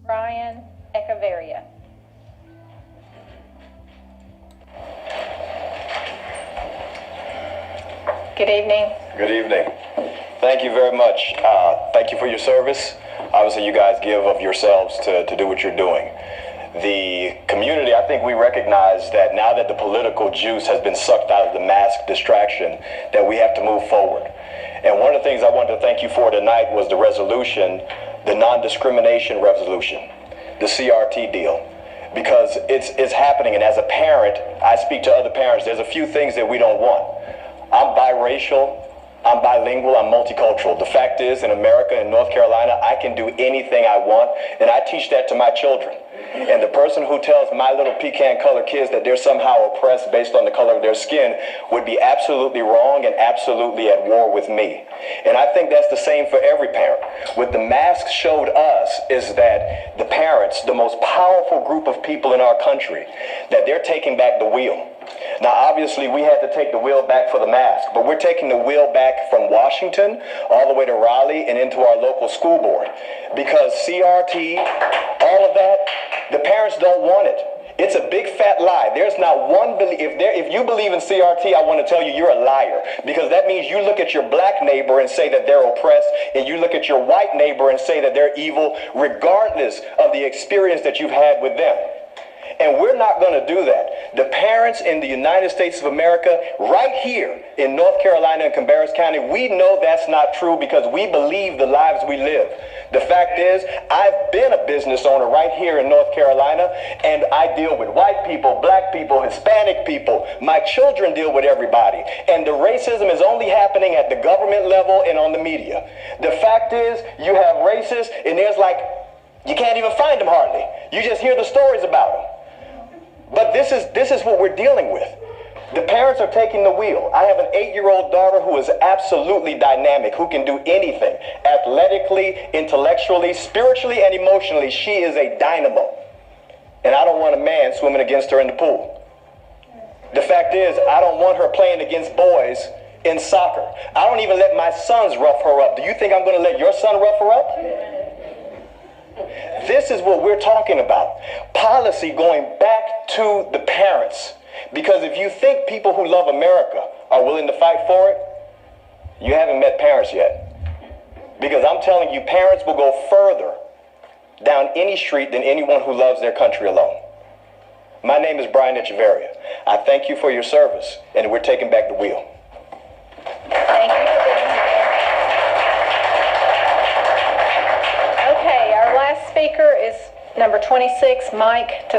Brian Echeverria. Good evening. Good evening. Thank you very much. Thank you for your service. Obviously, you guys give of yourselves to do what you're doing. The community, I think we recognize that now that the political juice has been sucked out of the mask distraction, that we have to move forward. And one of the things I wanted to thank you for tonight was the resolution, the non-discrimination resolution, the CRT deal. Because it's happening, and as a parent, I speak to other parents, there's a few things that we don't want. I'm biracial, I'm bilingual, I'm multicultural. The fact is, in America, in North Carolina, I can do anything I want, and I teach that to my children. And the person who tells my little pecan-colored kids that they're somehow oppressed based on the color of their skin would be absolutely wrong and absolutely at war with me. And I think that's the same for every parent. What the mask showed us is that the parents, the most powerful group of people in our country, that they're taking back the wheel. Now, obviously, we had to take the wheel back for the mask, but we're taking the wheel back from Washington all the way to Raleigh and into our local school board. Because CRT, all of that, the parents don't want it. It's a big fat lie. There's not one if you believe in CRT, I want to tell you you're a liar, because that means you look at your black neighbor and say that they're oppressed, and you look at your white neighbor and say that they're evil, regardless of the experience that you've had with them. And we're not going to do that. The parents in the United States of America, right here in North Carolina and Cabarrus County, we know that's not true because we believe the lives we live. The fact is, I've been a business owner right here in North Carolina, and I deal with white people, black people, Hispanic people. My children deal with everybody. And the racism is only happening at the government level and on the media. The fact is, you have racists, and you can't even find them hardly. You just hear the stories about them. But this is what we're dealing with. The parents are taking the wheel. I have an 8-year-old daughter who is absolutely dynamic, who can do anything. Athletically, intellectually, spiritually, and emotionally, she is a dynamo. And I don't want a man swimming against her in the pool. The fact is, I don't want her playing against boys in soccer. I don't even let my sons rough her up. Do you think I'm going to let your son rough her up? This is what we're talking about. Policy going back to the parents. Because if you think people who love America are willing to fight for it, you haven't met parents yet. Because I'm telling you, parents will go further down any street than anyone who loves their country alone. My name is Brian Echeverria. I thank you for your service, and we're taking back the wheel. Thank you for being here. Okay, our last speaker is number 26, Mike.